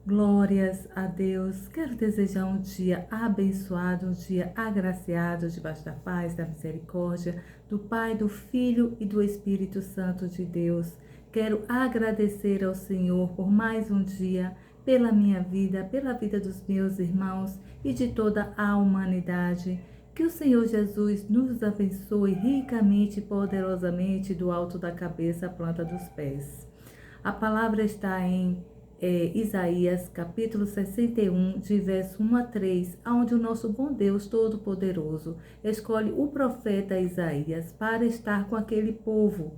Glórias a Deus. Quero desejar um dia abençoado, um dia agraciado, debaixo da paz, da misericórdia, do Pai, do Filho e do Espírito Santo de Deus. Quero agradecer ao Senhor por mais um dia, pela minha vida, pela vida dos meus irmãos e de toda a humanidade. Que o Senhor Jesus nos abençoe ricamente e poderosamente do alto da cabeça à planta dos pés. A palavra está em Isaías, capítulo 61, de verso 1 a 3, onde o nosso bom Deus Todo-Poderoso escolhe o profeta Isaías para estar com aquele povo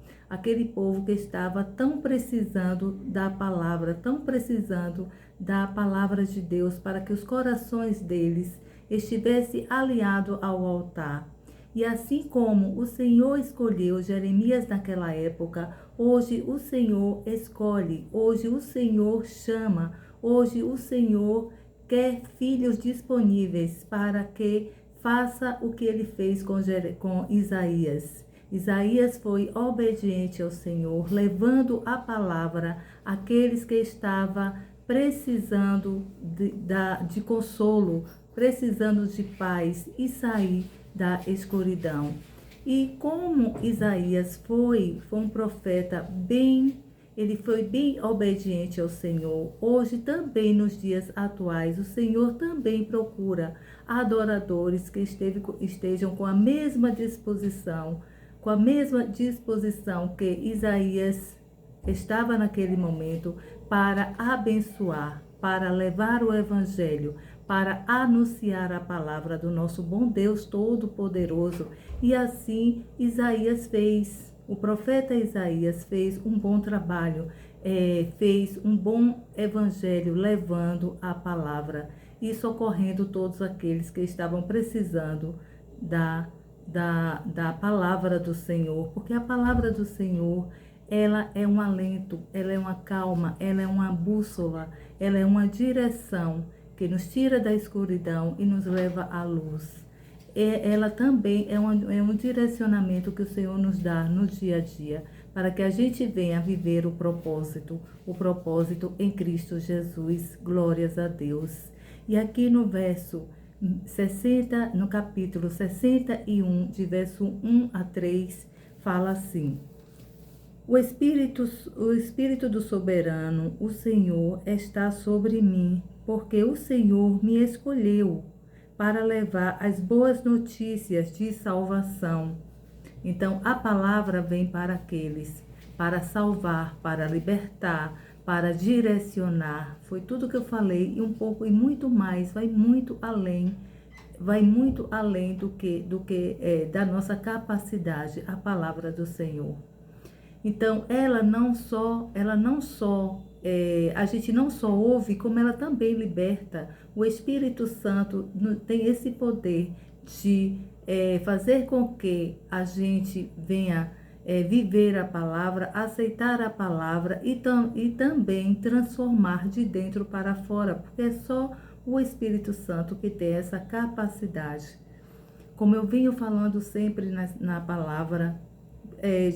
que estava tão precisando da palavra, tão precisando da palavra de Deus, para que os corações deles estivessem alinhados ao altar. E assim como o Senhor escolheu Jeremias naquela época, hoje o Senhor escolhe, hoje o Senhor chama, hoje o Senhor quer filhos disponíveis para que faça o que ele fez com Isaías. Isaías foi obediente ao Senhor, levando a palavra àqueles que estavam precisando de consolo, precisando de paz e sair da escuridão. E como Isaías foi um profeta ele foi bem obediente ao Senhor. Hoje também, nos dias atuais, o Senhor também procura adoradores que estejam com a mesma disposição que Isaías estava naquele momento, para abençoar, para levar o evangelho, para anunciar a palavra do nosso bom Deus Todo-Poderoso. E assim Isaías fez, o profeta Isaías fez um bom trabalho, fez um bom evangelho, levando a palavra e socorrendo todos aqueles que estavam precisando da palavra do Senhor, porque a palavra do Senhor, ela é um alento, ela é uma calma, ela é uma bússola, ela é uma direção que nos tira da escuridão e nos leva à luz. Ela também é um direcionamento que o Senhor nos dá no dia a dia, para que a gente venha viver o propósito em Cristo Jesus. Glórias a Deus. E aqui no verso 60, no capítulo 61, de verso 1 a 3, fala assim: o Espírito do Soberano, o Senhor, está sobre mim, porque o Senhor me escolheu para levar as boas notícias de salvação. Então, a palavra vem para aqueles, para salvar, para libertar, para direcionar. Foi tudo que eu falei e um pouco e muito mais, vai muito além do que da nossa capacidade, a palavra do Senhor. Então, a gente não só ouve, como ela também liberta. O Espírito Santo tem esse poder de fazer com que a gente venha viver a palavra, aceitar a palavra e também transformar de dentro para fora, porque é só o Espírito Santo que tem essa capacidade. Como eu venho falando sempre na palavra,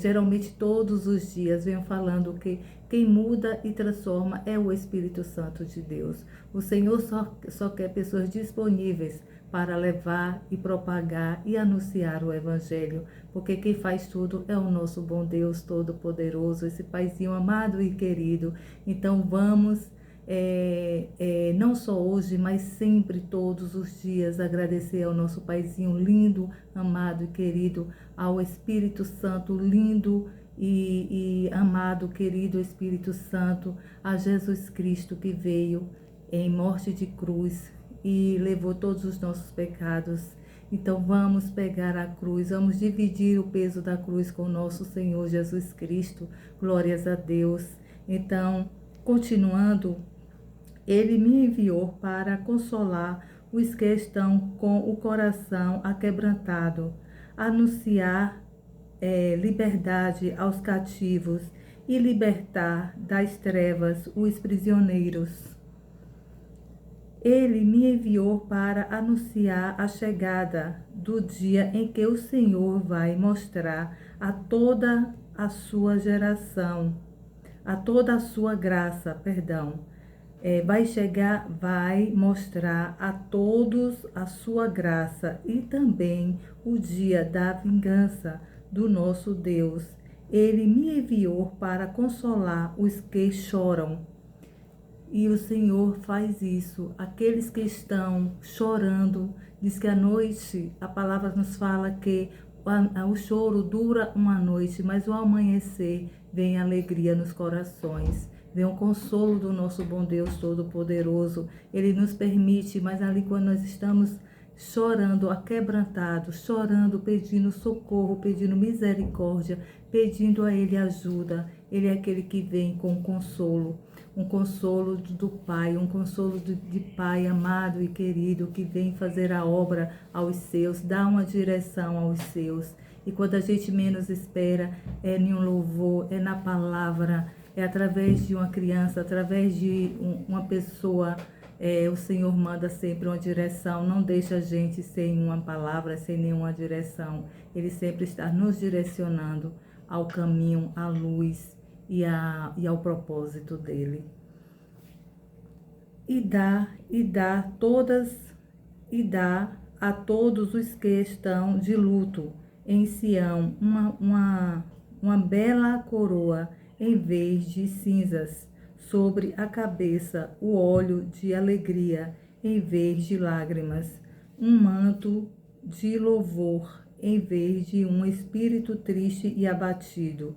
geralmente todos os dias venho falando que quem muda e transforma é o Espírito Santo de Deus. O Senhor só quer pessoas disponíveis para levar e propagar e anunciar o Evangelho, porque quem faz tudo é o nosso bom Deus Todo-Poderoso, esse Paizinho amado e querido. Então vamos, não só hoje, mas sempre, todos os dias, agradecer ao nosso Paizinho lindo, amado e querido, ao Espírito Santo lindo e amado, querido Espírito Santo, a Jesus Cristo que veio em morte de cruz e levou todos os nossos pecados. Então vamos pegar a cruz, vamos dividir o peso da cruz com o nosso Senhor Jesus Cristo. Glórias a Deus. Então, continuando, ele me enviou para consolar os que estão com o coração aquebrantado, anunciar liberdade aos cativos e libertar das trevas os prisioneiros. Ele me enviou para anunciar a chegada do dia em que o Senhor vai mostrar a toda a sua geração, a toda a sua graça, vai chegar, vai mostrar a todos a sua graça e também o dia da vingança do nosso Deus. Ele me enviou para consolar os que choram. E o Senhor faz isso. Aqueles que estão chorando, diz que à noite, a palavra nos fala que o choro dura uma noite, mas o amanhecer vem alegria nos corações. Vem o consolo do nosso bom Deus Todo-Poderoso. Ele nos permite, mas ali quando nós estamos chorando, aquebrantados, chorando, pedindo socorro, pedindo misericórdia, pedindo a Ele ajuda. Ele é aquele que vem com consolo. Um consolo do Pai, um consolo de Pai amado e querido, que vem fazer a obra aos seus, dá uma direção aos seus. E quando a gente menos espera, é em um louvor, é na palavra, é através de uma criança, através de uma pessoa. O Senhor manda sempre uma direção, não deixa a gente sem uma palavra, sem nenhuma direção. Ele sempre está nos direcionando ao caminho, à luz e ao propósito dele. E dá a todos os que estão de luto em Sião uma bela coroa em vez de cinzas, sobre a cabeça o óleo de alegria em vez de lágrimas, um manto de louvor em vez de um espírito triste e abatido.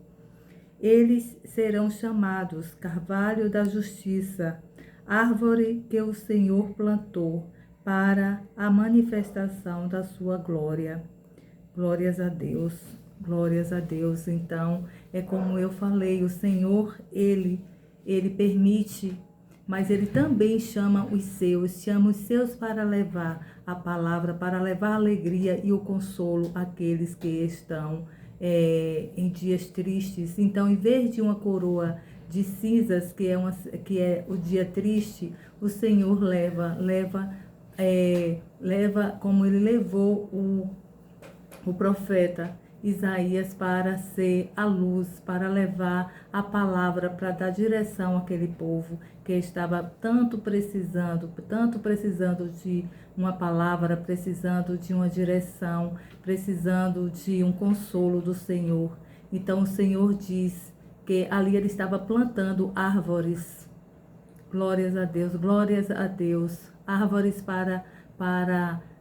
Eles serão chamados carvalho da justiça, árvore que o Senhor plantou para a manifestação da sua glória. Glórias a Deus, glórias a Deus. Então, é como eu falei, o Senhor, Ele permite, mas Ele também chama os seus para levar a palavra, para levar a alegria e o consolo àqueles que estão em dias tristes. Então, em vez de uma coroa de cinzas, que é o dia triste, o Senhor leva como Ele levou o profeta Isaías para ser a luz, para levar a palavra, para dar direção àquele povo que estava tanto precisando de uma palavra, precisando de uma direção, precisando de um consolo do Senhor. Então o Senhor diz que ali ele estava plantando árvores. Glórias a Deus, árvores para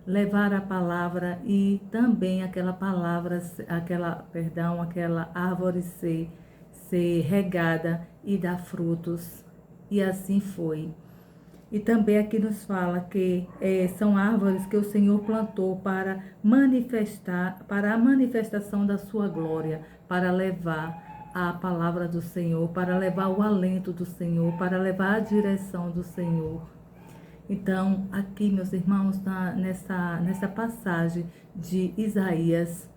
levar a palavra e também aquela árvore ser regada e dar frutos. E assim foi. E também aqui nos fala que são árvores que o Senhor plantou para a manifestação da sua glória, para levar a palavra do Senhor, para levar o alento do Senhor, para levar a direção do Senhor. Então, aqui, meus irmãos, nessa passagem de Isaías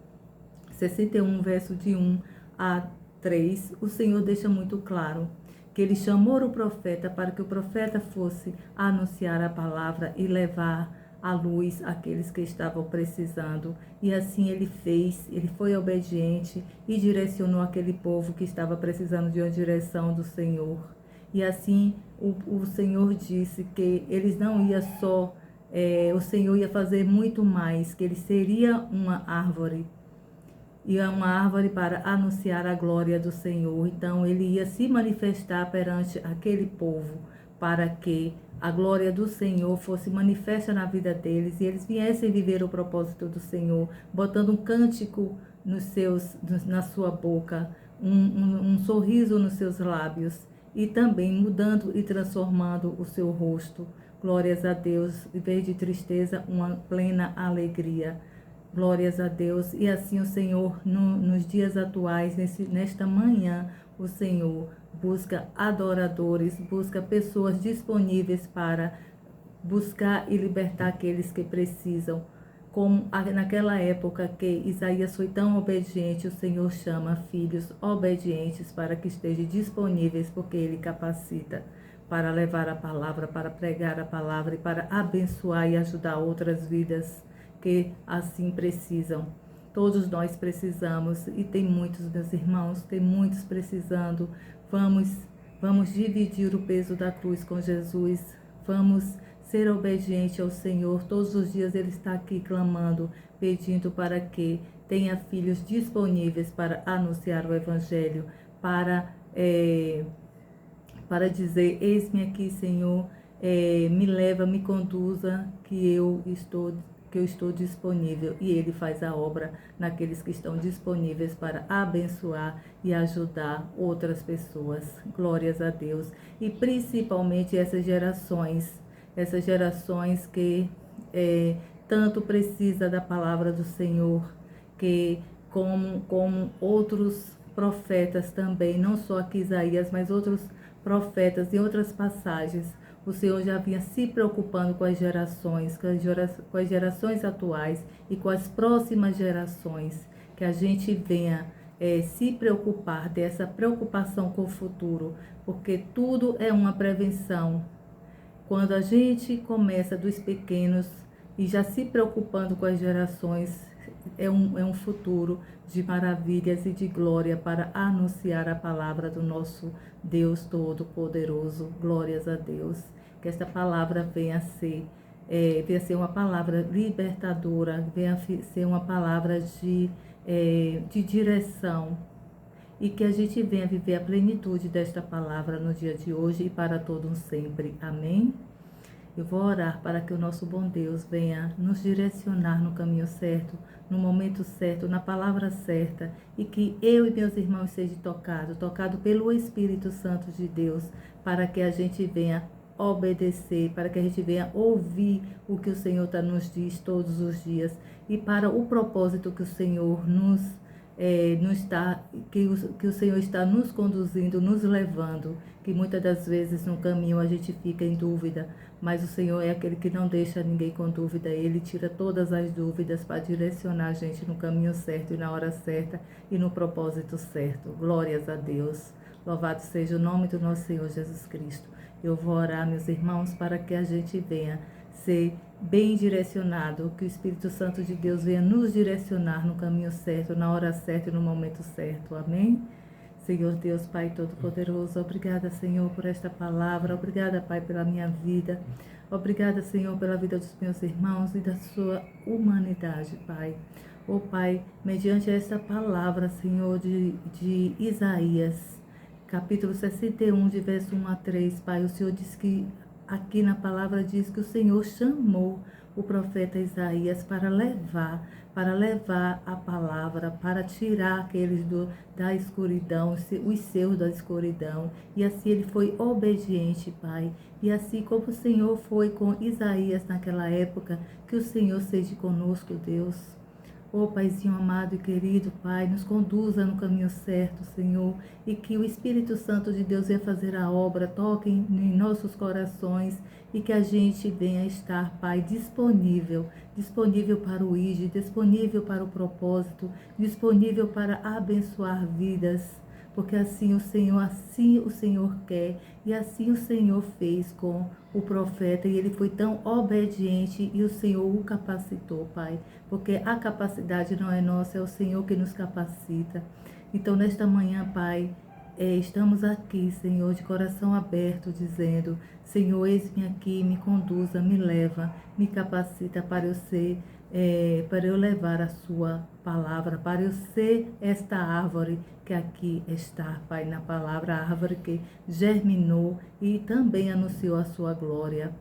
61, verso de 1 a 3, o Senhor deixa muito claro que Ele chamou o profeta para que o profeta fosse anunciar a palavra e levar a luz àqueles que estavam precisando. E assim Ele fez, Ele foi obediente e direcionou aquele povo que estava precisando de uma direção do Senhor. E assim o Senhor disse que eles não iam só, o Senhor ia fazer muito mais, que Ele seria uma árvore. E é uma árvore para anunciar a glória do Senhor. Então ele ia se manifestar perante aquele povo, para que a glória do Senhor fosse manifesta na vida deles e eles viessem viver o propósito do Senhor, botando um cântico na sua boca, um sorriso nos seus lábios e também mudando e transformando o seu rosto. Glórias a Deus, em vez de tristeza, uma plena alegria. Glórias a Deus. E assim o Senhor, nos dias atuais, nesta manhã, o Senhor busca adoradores, busca pessoas disponíveis para buscar e libertar aqueles que precisam. Como naquela época que Isaías foi tão obediente, o Senhor chama filhos obedientes para que estejam disponíveis, porque Ele capacita para levar a palavra, para pregar a palavra e para abençoar e ajudar outras vidas que assim precisam. Todos nós precisamos e tem muitos, meus irmãos, tem muitos precisando. Vamos Vamos dividir o peso da cruz com Jesus. Vamos ser obediente ao Senhor. Todos os dias Ele está aqui clamando, pedindo para que tenha filhos disponíveis para anunciar o Evangelho, para dizer: eis-me aqui, Senhor, me leva, me conduza, que eu estou disponível. E Ele faz a obra naqueles que estão disponíveis para abençoar e ajudar outras pessoas. Glórias a Deus. E principalmente essas gerações que tanto precisa da palavra do Senhor, que como outros profetas também, não só aqui Isaías, mas outros profetas e outras passagens, o Senhor já vinha se preocupando com as gerações, com as gerações atuais e com as próximas gerações, que a gente venha se preocupar, ter essa preocupação com o futuro, porque tudo é uma prevenção. Quando a gente começa dos pequenos e já se preocupando com as gerações, é um futuro de maravilhas e de glória para anunciar a palavra do nosso Deus Todo-Poderoso. Glórias a Deus. Que esta palavra venha ser uma palavra libertadora, venha ser uma palavra de direção, e que a gente venha viver a plenitude desta palavra no dia de hoje e para todos sempre. Amém? Eu vou orar para que o nosso bom Deus venha nos direcionar no caminho certo, no momento certo, na palavra certa, e que eu e meus irmãos sejam tocados pelo Espírito Santo de Deus, para que a gente venha obedecer, para que a gente venha ouvir o que o Senhor nos diz todos os dias, e para o propósito que o Senhor que o Senhor está nos conduzindo, nos levando, que muitas das vezes no caminho a gente fica em dúvida, mas o Senhor é aquele que não deixa ninguém com dúvida. Ele tira todas as dúvidas para direcionar a gente no caminho certo e na hora certa e no propósito certo. Glórias a Deus. Louvado seja o nome do nosso Senhor Jesus Cristo. Eu vou orar, meus irmãos, para que a gente venha ser bem direcionado, que o Espírito Santo de Deus venha nos direcionar no caminho certo, na hora certa e no momento certo. Amém? Senhor Deus, Pai Todo-Poderoso, obrigada, Senhor, por esta palavra. Obrigada, Pai, pela minha vida. Obrigada, Senhor, pela vida dos meus irmãos e da sua humanidade, Pai. Oh, Pai, mediante esta palavra, Senhor, de Isaías, capítulo 61, de verso 1 a 3, Pai, o Senhor diz que aqui na palavra diz que o Senhor chamou o profeta Isaías para levar a palavra, para tirar aqueles da escuridão, os seus da escuridão. E assim ele foi obediente, Pai. E assim como o Senhor foi com Isaías naquela época, que o Senhor seja conosco, Deus. Ó Paizinho amado e querido, Pai, nos conduza no caminho certo, Senhor, e que o Espírito Santo de Deus venha fazer a obra, toque em nossos corações, e que a gente venha estar, Pai, disponível para o ID, disponível para o propósito, disponível para abençoar vidas, porque assim o Senhor quer, e assim o Senhor fez com o profeta, e ele foi tão obediente, e o Senhor o capacitou, Pai, porque a capacidade não é nossa, é o Senhor que nos capacita. Então, nesta manhã, Pai, estamos aqui, Senhor, de coração aberto, dizendo: Senhor, eis-me aqui, me conduza, me leva, me capacita para eu levar a sua palavra, para eu ser esta árvore que aqui está, Pai, na palavra, a árvore que germinou e também anunciou a sua glória.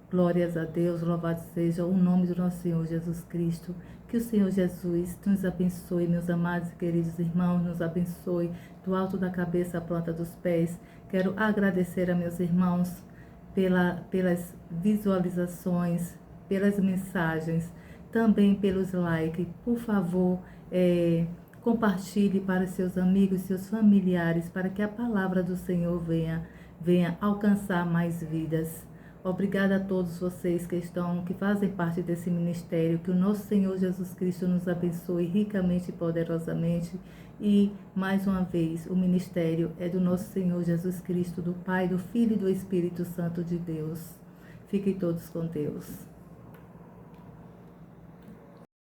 Glórias a Deus, louvado seja o nome do nosso Senhor Jesus Cristo. Que o Senhor Jesus nos abençoe, meus amados e queridos irmãos, nos abençoe do alto da cabeça à planta dos pés. Quero agradecer a meus irmãos pelas visualizações, pelas mensagens, também pelos likes. Por favor, compartilhe para seus amigos, seus familiares, para que a palavra do Senhor venha alcançar mais vidas. Obrigada a todos vocês que fazem parte desse ministério. Que o nosso Senhor Jesus Cristo nos abençoe ricamente e poderosamente. E, mais uma vez, o ministério é do nosso Senhor Jesus Cristo, do Pai, do Filho e do Espírito Santo de Deus. Fiquem todos com Deus.